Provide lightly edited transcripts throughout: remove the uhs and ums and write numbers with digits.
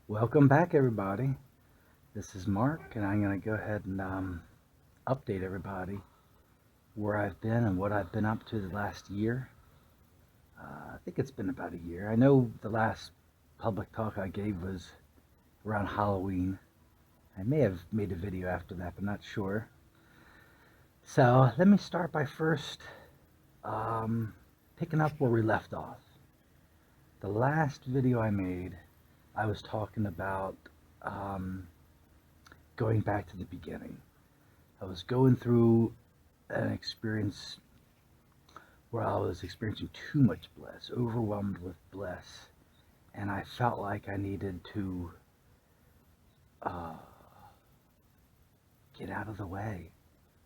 Welcome back, everybody. This is Mark, and I'm going to go ahead and update everybody where I've been and what I've been up to the last year. I think it's been about a year. I know the last public talk I gave was around Halloween. I may have made a video after that, but not sure. So let me start by first picking up where we left off. The last video I made, I was talking about going back to the beginning. I was going through an experience where I was experiencing too much bliss, overwhelmed with bliss, and I felt like I needed to uh, get out of the way,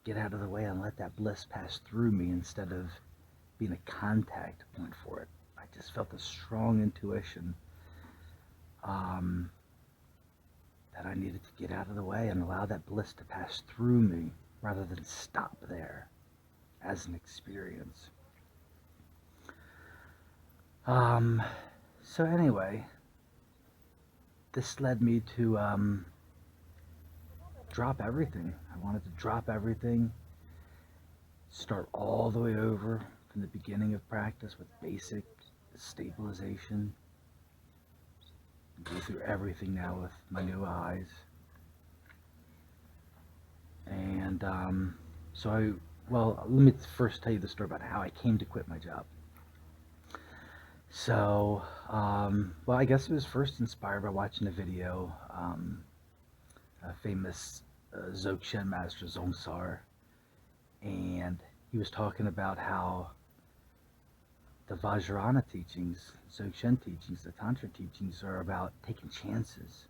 and let that bliss pass through me instead of being a contact point for it. I just felt a strong intuition um, that I needed to get out of the way and allow that bliss to pass through me rather than stop there as an experience. Um, so anyway, this led me to drop everything. I wanted to drop everything, start all the way over from the beginning of practice with basic stabilization, go through everything now with my new eyes. And let me first tell you the story about how I came to quit my job. So, I guess it was first inspired by watching a video, a famous Dzogchen master, Zongsar, and he was talking about how the Vajrayana teachings, Dzogchen teachings, the Tantra teachings are about taking chances.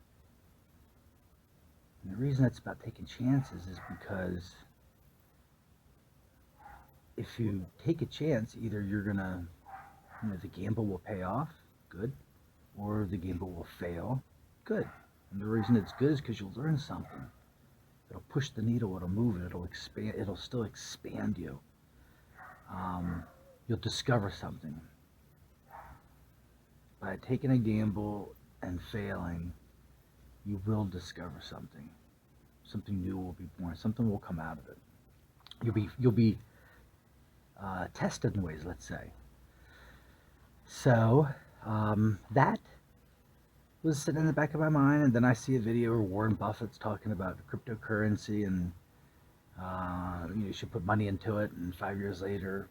And the reason it's about taking chances is because if you take a chance, either you're gonna, the gamble will pay off, good, or the gamble will fail, good. And the reason it's good is because you'll learn something. It'll push the needle, it'll move it, it'll expand, it'll still expand you. You'll discover something. By taking a gamble and failing, you will discover something. Something new will be born. Something will come out of it. You'll be tested in ways, let's say. So that was sitting in the back of my mind, and then I see a video where Warren Buffett's talking about cryptocurrency, and you should put money into it, and 5 years later,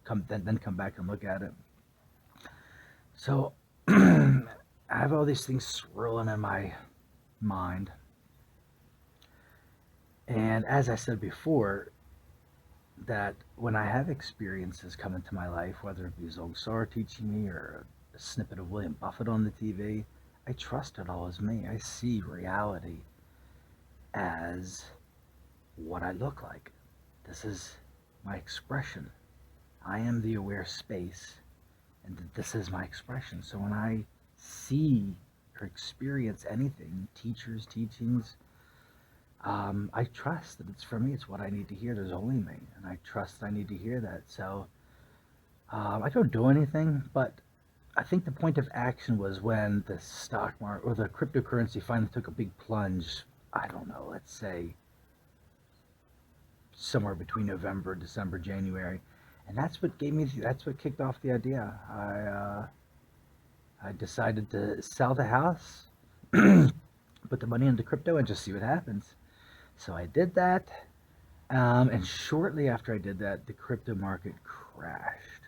come back and look at it. So I have all these things swirling in my mind, and as I said before, that when I have experiences come into my life, whether it be Zogsar teaching me or a snippet of William Buffett on the TV, I trust it all as me. I see reality as what I look like. This is my expression. I am the aware space, and this is my expression. So when I see or experience anything, teachers, teachings, I trust that it's for me. It's what I need to hear. There's only me, and I trust that I need to hear that. So I don't do anything, but I think the point of action was when the stock market or the cryptocurrency finally took a big plunge. I don't know, let's say somewhere between November, December, January, and that's what kicked off the idea. I decided to sell the house, put the money into crypto, and just see what happens. So I did that, and shortly after I did that, the crypto market crashed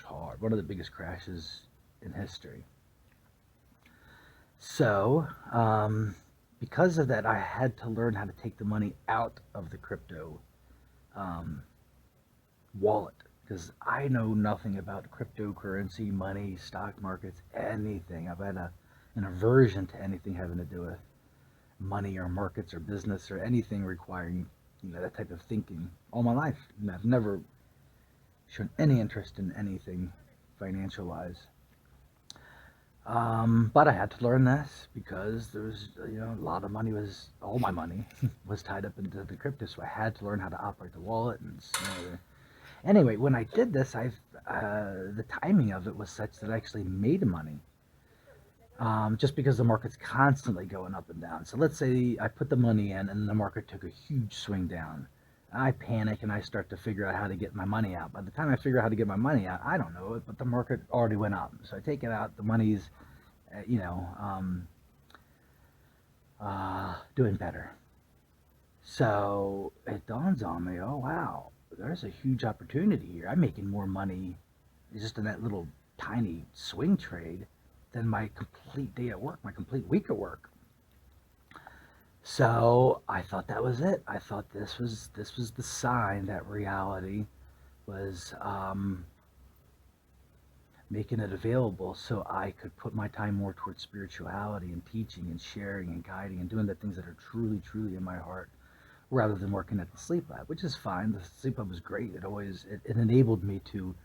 hard. One of the biggest crashes in history. So, because of that, I had to learn how to take the money out of the crypto wallet, because I know nothing about cryptocurrency, money, stock markets, anything. I've had an aversion to anything having to do with money or markets or business or anything requiring that type of thinking all my life. And I've never shown any interest in anything financial wise. But I had to learn this because there was, a lot of money all my money was tied up into the crypto. So I had to learn how to operate the wallet and Anyway, when I did this, the timing of it was such that I actually made money. Just because the market's constantly going up and down. So let's say I put the money in and the market took a huge swing down. I panic and I start to figure out how to get my money out. By the time I figure out how to get my money out, I don't know it, but the market already went up. So I take it out, the money's, uh, you know, um, doing better. So it dawns on me, oh wow, there's a huge opportunity here. I'm making more money just in that little tiny swing trade than my complete day at work, my complete week at work. So I thought that was it. I thought this was the sign that reality was making it available so I could put my time more towards spirituality and teaching and sharing and guiding and doing the things that are truly, truly in my heart rather than working at the sleep lab, which is fine. The sleep lab was great. It enabled me to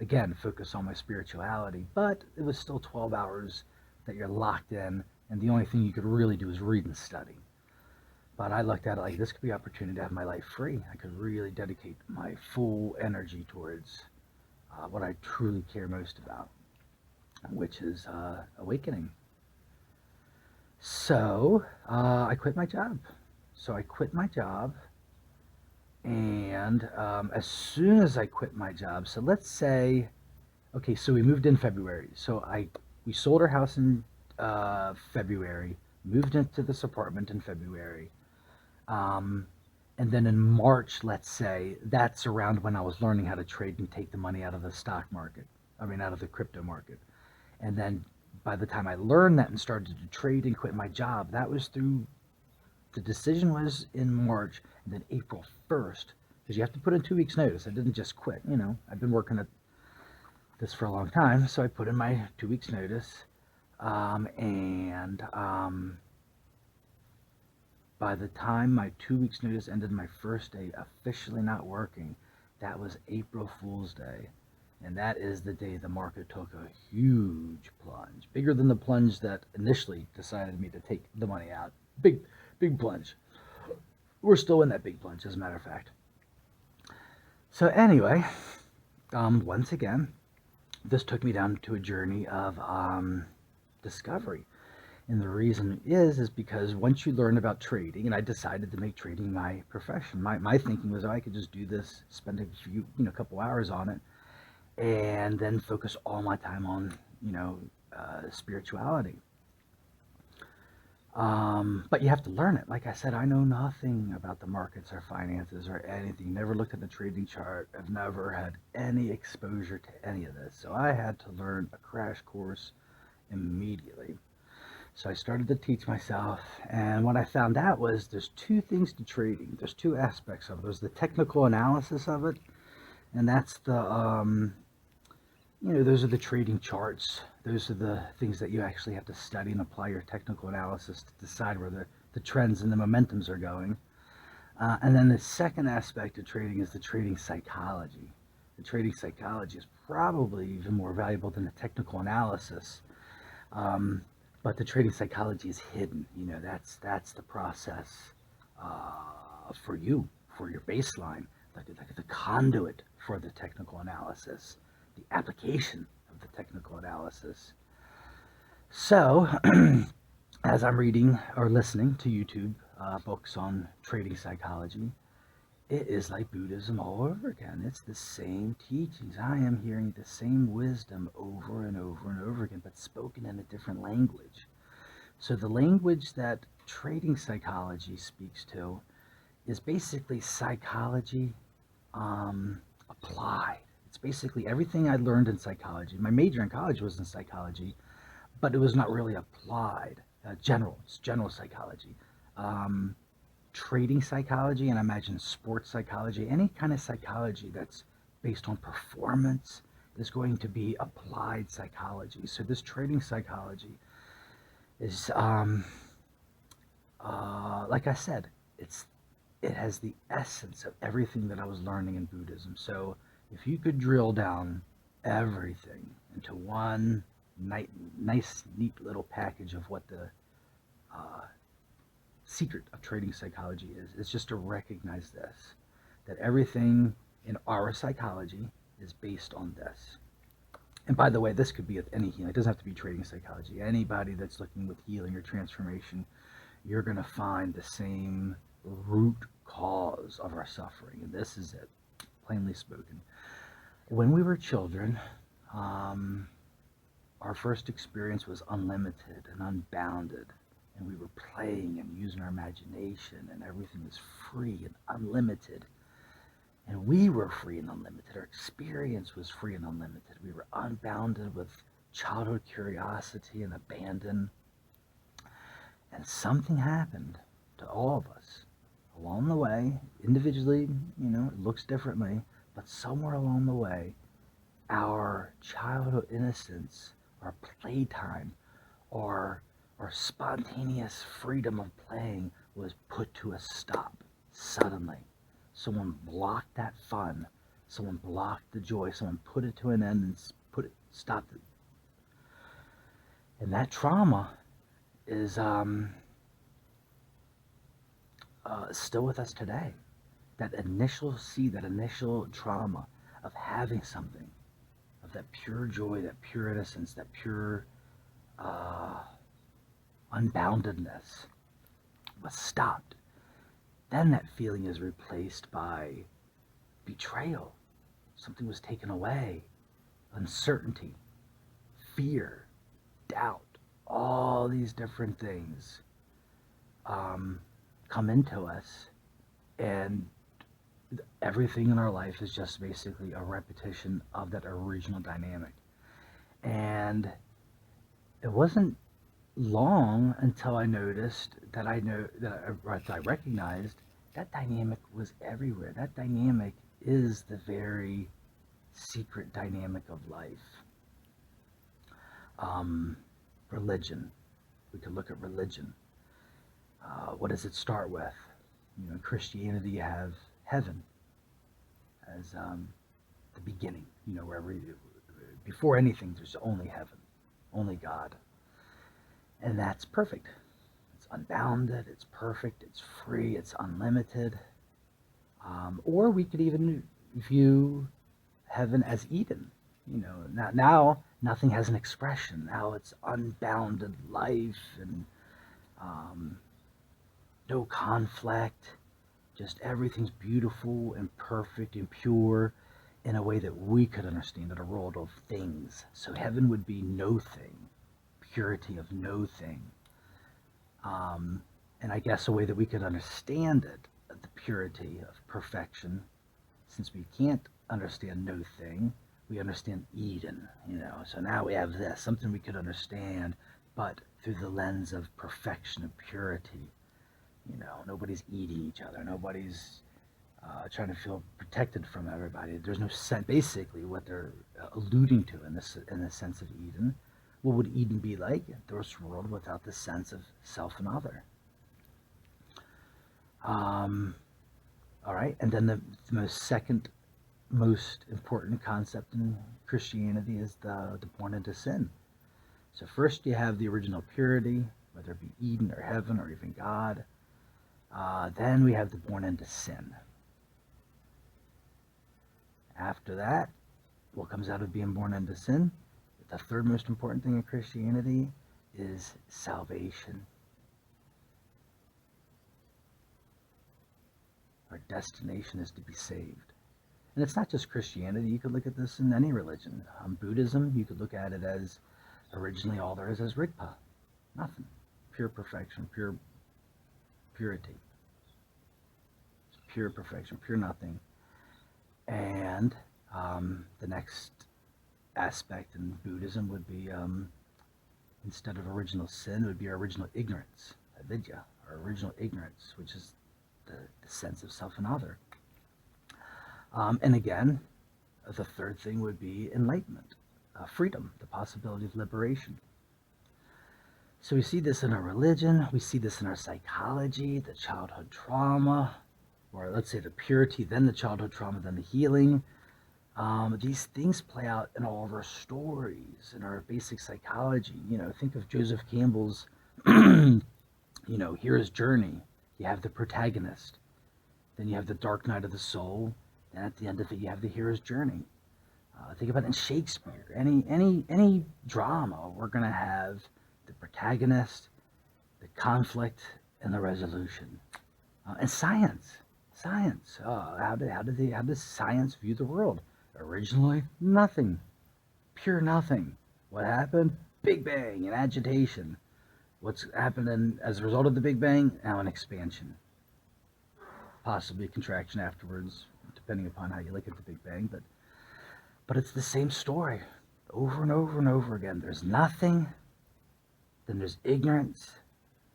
again focus on my spirituality, but it was still 12 hours that you're locked in, and the only thing you could really do is read and study. But I looked at it like this could be an opportunity to have my life free. I could really dedicate my full energy towards what I truly care most about, which is awakening. So I quit my job. So I quit my job, and as soon as I quit my job, so let's say, okay, so we moved in February. We sold our house in February, moved into this apartment in February. Um, and then in March, let's say, that's around when I was learning how to trade and take the money out of the stock market. I mean, out of the crypto market. And then by the time I learned that and started to trade and quit my job, that was through the decision was in March, and then April 1st, because you have to put in 2 weeks' notice. I didn't just quit. I've been working at this for a long time, so I put in my 2 weeks' notice. And By the time my 2 weeks' notice ended, my first day officially not working, that was April Fool's Day. And that is the day the market took a huge plunge, bigger than the plunge that initially decided me to take the money out. Big, big plunge. We're still in that big plunge, as a matter of fact. So, anyway, once again, this took me down to a journey of discovery. And the reason is because once you learn about trading, and I decided to make trading my profession. My thinking was, oh, I could just do this, spend a few, couple hours on it, and then focus all my time on, spirituality. But you have to learn it. Like I said, I know nothing about the markets or finances or anything. Never looked at the trading chart. I've never had any exposure to any of this. So I had to learn a crash course immediately. So I started to teach myself, and what I found out was there's two things to trading. There's two aspects of it. There's the technical analysis of it, and that's those are the trading charts. Those are the things that you actually have to study and apply your technical analysis to decide where the trends and the momentums are going. And then the second aspect of trading is the trading psychology. The trading psychology is probably even more valuable than the technical analysis. Um, but the trading psychology is hidden. That's the process for you, for your baseline, the conduit for the technical analysis, the application of the technical analysis. So, as I'm reading or listening to YouTube books on trading psychology, it is like Buddhism all over again. It's the same teachings. I am hearing the same wisdom over and over and over again, but spoken in a different language. So the language that trading psychology speaks to is basically psychology applied. It's basically everything I learned in psychology. My major in college was in psychology, but it was not really applied. It's general psychology. Um, Trading psychology, and I imagine sports psychology, any kind of psychology that's based on performance is going to be applied psychology. So this trading psychology is, like I said, it has the essence of everything that I was learning in Buddhism. So if you could drill down everything into one nice, neat little package of what the uh, secret of trading psychology is just to recognize this, that everything in our psychology is based on this. And by the way, this could be with any healing. It doesn't have to be trading psychology. Anybody that's looking with healing or transformation, you're going to find the same root cause of our suffering. And this is it, plainly spoken. When we were children, our first experience was unlimited and unbounded. And we were playing and using our imagination, and everything was free and unlimited. And we were free and unlimited. Our experience was free and unlimited. We were unbounded with childhood curiosity and abandon. And something happened to all of us along the way. Individually, it looks differently, but somewhere along the way, our childhood innocence, our playtime, our spontaneous freedom of playing was put to a stop suddenly. Someone blocked that fun. Someone blocked the joy. Someone put it to an end and stopped it. And that trauma is still with us today. That initial trauma of having something, of that pure joy, that pure innocence, that pure unboundedness was stopped. Then that feeling is replaced by betrayal. Something was taken away. Uncertainty, fear, doubt, all these different things come into us, and everything in our life is just basically a repetition of that original dynamic. And it wasn't long until I noticed that I recognized that dynamic was everywhere. That dynamic is the very secret dynamic of life. Religion. We could look at religion. What does it start with? In Christianity, you have heaven as the beginning. Before anything, there's only heaven, only God. And that's perfect. It's unbounded, it's perfect, it's free, it's unlimited. Or we could even view heaven as Eden. Now nothing has an expression. Now it's unbounded life and no conflict. Just everything's beautiful and perfect and pure in a way that we could understand, in a world of things. So heaven would be no thing. Purity of no thing. And I guess a way that we could understand it, the purity of perfection, since we can't understand no thing, we understand Eden, So now we have this, something we could understand, but through the lens of perfection and purity. Nobody's eating each other. Nobody's trying to feel protected from everybody. There's no sense. Basically, what they're alluding to in the sense of Eden. What would Eden be like? This world without the sense of self and other. All right, and then the second most important concept in Christianity is the born into sin. So first you have the original purity, whether it be Eden or heaven or even God. Then we have the born into sin. After that, what comes out of being born into sin? The third most important thing in Christianity is salvation. Our destination is to be saved. And it's not just Christianity. You could look at this in any religion. Buddhism, you could look at it as originally all there is Rigpa. Nothing. Pure perfection, pure purity. Pure perfection, pure nothing. And the next aspect in Buddhism would be, instead of original sin, it would be our original ignorance, avidya, our original ignorance, which is the sense of self and other. And again, the third thing would be enlightenment, freedom, the possibility of liberation. So we see this in our religion, we see this in our psychology, the childhood trauma, or let's say the purity, then the childhood trauma, then the healing. These things play out in all of our stories, in our basic psychology. Think of Joseph Campbell's, hero's journey. You have the protagonist. Then you have the dark night of the soul. And at the end of it, you have the hero's journey. Think about it in Shakespeare. Any drama, we're going to have the protagonist, the conflict, and the resolution. And science. How does science view the world? Originally, nothing, pure nothing. What happened? Big Bang and agitation. What's happened as a result of the Big Bang? Now an expansion, possibly a contraction afterwards, depending upon how you look at the Big Bang. But it's the same story over and over and over again. There's nothing, then there's ignorance,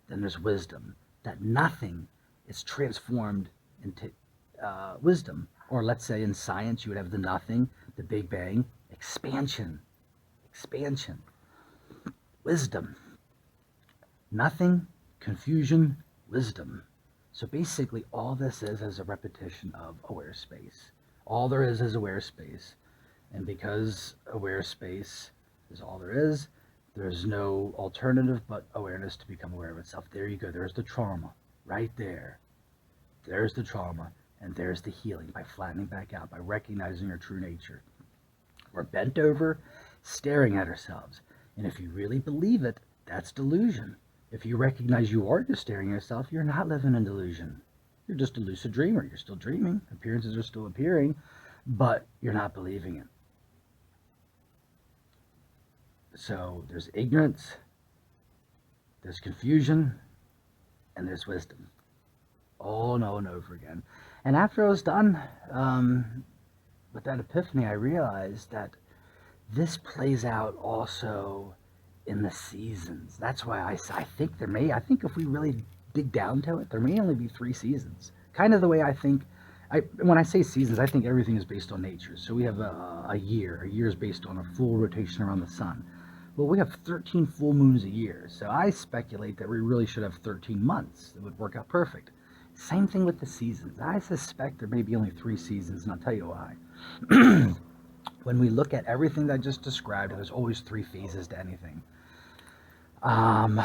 then there's wisdom. That nothing is transformed into wisdom. Or let's say in science, you would have the nothing, the Big Bang, expansion, wisdom. Nothing, confusion, wisdom. So basically, all this is a repetition of aware space. All there is aware space. And because aware space is all there is, there's no alternative but awareness to become aware of itself. There you go. There's the trauma right there. There's the trauma, and there's the healing by flattening back out, by recognizing our true nature. We're bent over, staring at ourselves. And if you really believe it, that's delusion. If you recognize you are just staring at yourself, you're not living in delusion. You're just a lucid dreamer. You're still dreaming. Appearances are still appearing, but you're not believing it. So there's ignorance, there's confusion, and there's wisdom. All and over again. And after I was done with that epiphany, I realized that this plays out also in the seasons. That's why I think I think if we really dig down to it, there may only be 3 seasons. Kind of the way I think, when I say seasons, I think everything is based on nature. So we have a year. A year is based on a full rotation around the sun. Well, we have 13 full moons a year. So I speculate that we really should have 13 months. It would work out perfect. Same thing with the seasons. I suspect there may be only 3 seasons, and I'll tell you why. When we look at everything that I just described, there's always 3 phases to anything. I'm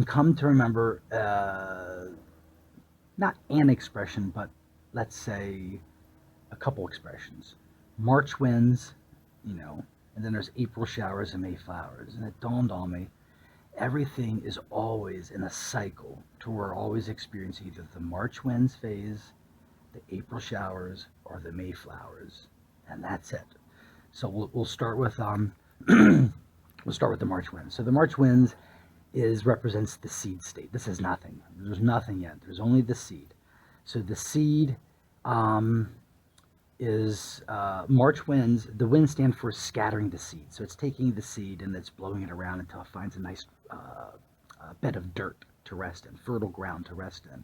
come to remember, not an expression, but let's say a couple expressions. March winds, and then there's April showers and May flowers. And it dawned on me, everything is always in a cycle to where we're always experiencing either the March winds phase, the April showers, or the May flowers. And that's it. So we'll start with we'll start with the March winds. So the March winds represents the seed state. This is nothing. There's nothing yet. There's only the seed. So the seed is March winds. The winds stand for scattering the seed. So it's taking the seed and it's blowing it around until it finds a nice bed of dirt to rest in, fertile ground to rest in.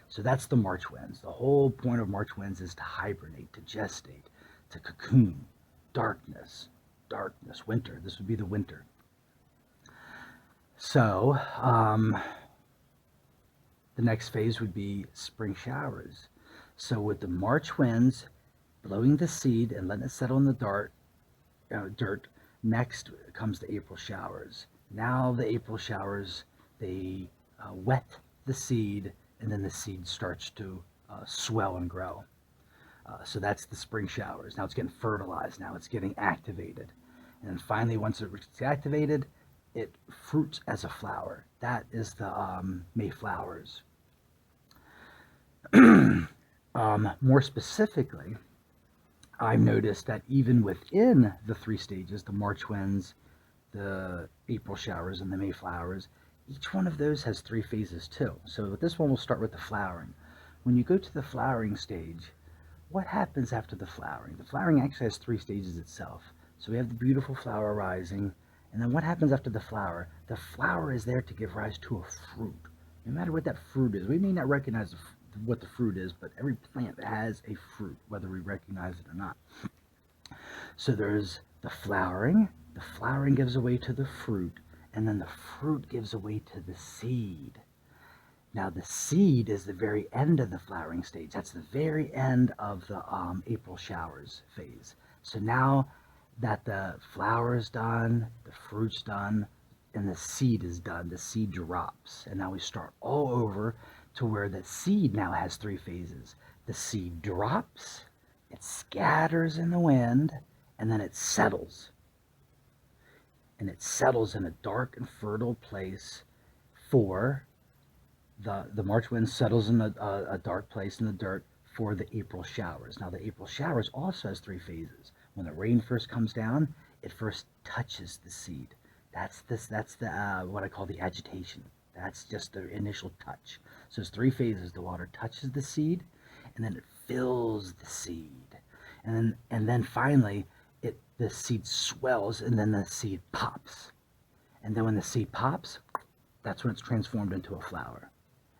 So that's the March winds. The whole point of March winds is to hibernate, to gestate, to cocoon, darkness, winter. This would be the winter. So the next phase would be spring showers. So with the March winds blowing the seed and letting it settle in the dirt, next comes the April showers. Now the April showers, they wet the seed, and then the seed starts to swell and grow. So that's the spring showers. Now it's getting fertilized. Now it's getting activated. And then finally, once it's activated, it fruits as a flower. That is the May flowers. More specifically, I've noticed that even within the 3 stages, the March winds, the April showers, and the May flowers, each one of those has 3 phases too. So with this one, we'll start with the flowering. When you go to the flowering stage, what happens after the flowering? The flowering actually has 3 stages itself. So we have the beautiful flower rising, and then what happens after the flower? The flower is there to give rise to a fruit. No matter what that fruit is, we may not recognize what the fruit is, but every plant has a fruit, whether we recognize it or not. So there's the flowering gives away to the fruit, and then the fruit gives away to the seed. Now the seed is the very end of the flowering stage. That's the very end of the April showers phase. So now that the flower is done, the fruit's done, and the seed is done, the seed drops. And now we start all over to where the seed now has three phases. The seed drops, it scatters in the wind, and then it settles. And it settles in a dark and fertile place for the March wind settles in a dark place in the dirt for the April showers. Now the April showers also has three phases. When the rain first comes down, it first touches the seed. That's the what I call the agitation. That's just the initial touch. So there's three phases. The water touches the seed, and then it fills the seed, and then finally the seed swells, and then the seed pops. And then when the seed pops, that's when it's transformed into a flower.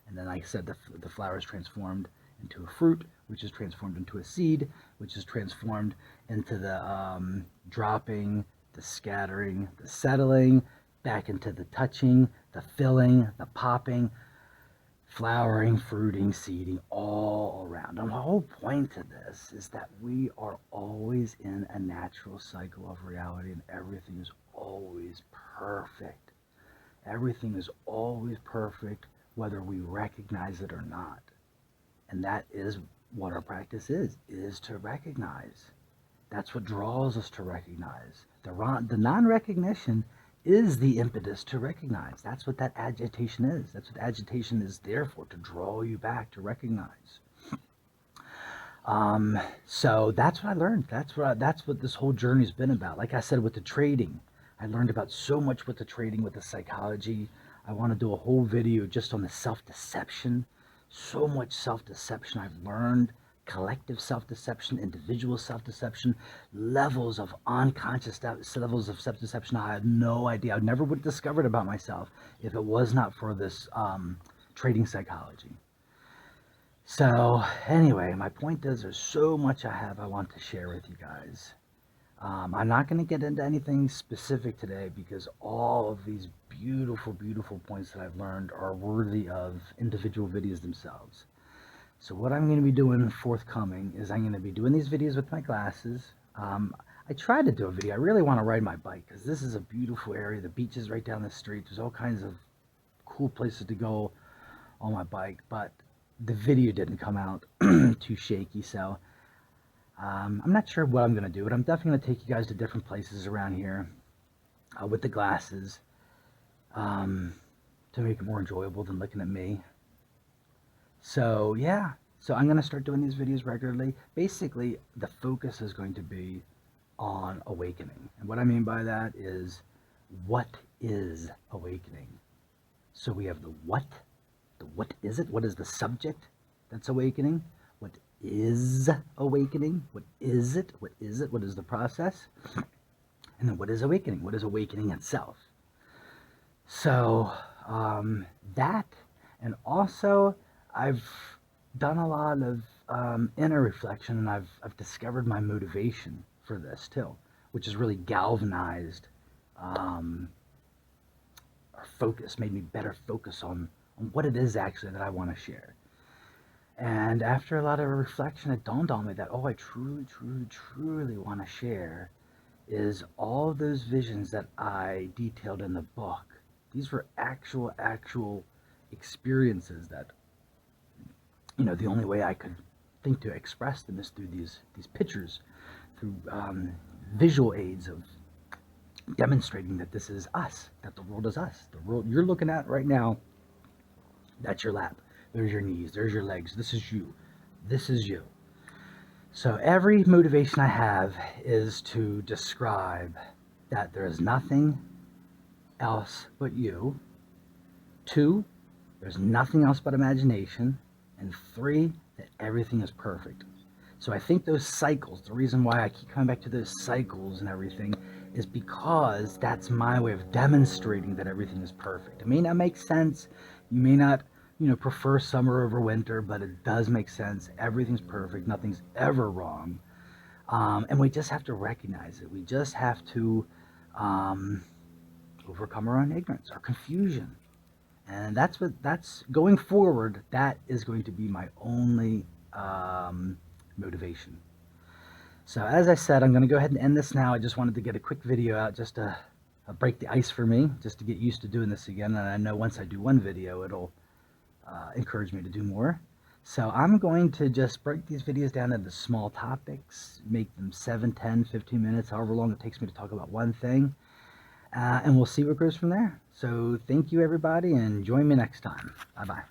And then, like I said, the flower is transformed into a fruit, which is transformed into a seed, which is transformed into the dropping, the scattering, the settling, back into the touching, the filling, the popping, flowering, fruiting, seeding, all around. And the whole point to this is that we are always in a natural cycle of reality, and everything is always perfect. Everything is always perfect, whether we recognize it or not. And that is what our practice is to recognize. That's what draws us to recognize. The non-recognition is the impetus to recognize. That's what that agitation is. That's what agitation is there for, to draw you back to recognize. So that's what I learned. That's what this whole journey's been about. Like I said, with the trading, I learned about so much with the trading, with the psychology. I want to do a whole video just on the self-deception. So much self-deception I've learned. Collective self-deception, individual self-deception, levels of unconscious levels of self-deception I had no idea. I never would have discovered about myself if it was not for this trading psychology. So anyway, my point is there's so much I want to share with you guys. I'm not going to get into anything specific today because all of these beautiful, beautiful points that I've learned are worthy of individual videos themselves. So what I'm going to be doing forthcoming is I'm going to be doing these videos with my glasses. I tried to do a video. I really want to ride my bike because this is a beautiful area. The beach is right down the street. There's all kinds of cool places to go on my bike, but the video didn't come out too shaky, so I'm not sure what I'm going to do, but I'm definitely going to take you guys to different places around here with the glasses to make it more enjoyable than looking at me. So yeah, so I'm going to start doing these videos regularly. Basically, the focus is going to be on awakening. And what I mean by that is, what is awakening? So we have the what is it? What is the subject that's awakening? What is awakening? What is it? What is it? What is the process? And then what is awakening? What is awakening itself? So that, and also I've done a lot of inner reflection, and I've discovered my motivation for this too, which has really galvanized our focus, made me better focus on what it is actually that I want to share. And after a lot of reflection, it dawned on me that, I truly, truly, truly want to share is all of those visions that I detailed in the book. These were actual experiences that, the only way I could think to express them is through these pictures, through visual aids of demonstrating that this is us, that the world is us. The world you're looking at right now, that's your lap. There's your knees, there's your legs. This is you. This is you. So every motivation I have is to describe that there is nothing else but you. 2, there's nothing else but imagination. And 3, that everything is perfect. So I think those cycles, the reason why I keep coming back to those cycles and everything is because that's my way of demonstrating that everything is perfect. It may not make sense. You may not, prefer summer over winter, but it does make sense. Everything's perfect. Nothing's ever wrong. And we just have to recognize it. We just have to overcome our own ignorance, our confusion. And that's going forward, that is going to be my only motivation. So as I said, I'm going to go ahead and end this now. I just wanted to get a quick video out just to break the ice for me, just to get used to doing this again. And I know once I do one video, it'll encourage me to do more. So I'm going to just break these videos down into small topics, make them 7, 10, 15 minutes, however long it takes me to talk about one thing, and we'll see what goes from there. So thank you, everybody, and join me next time. Bye-bye.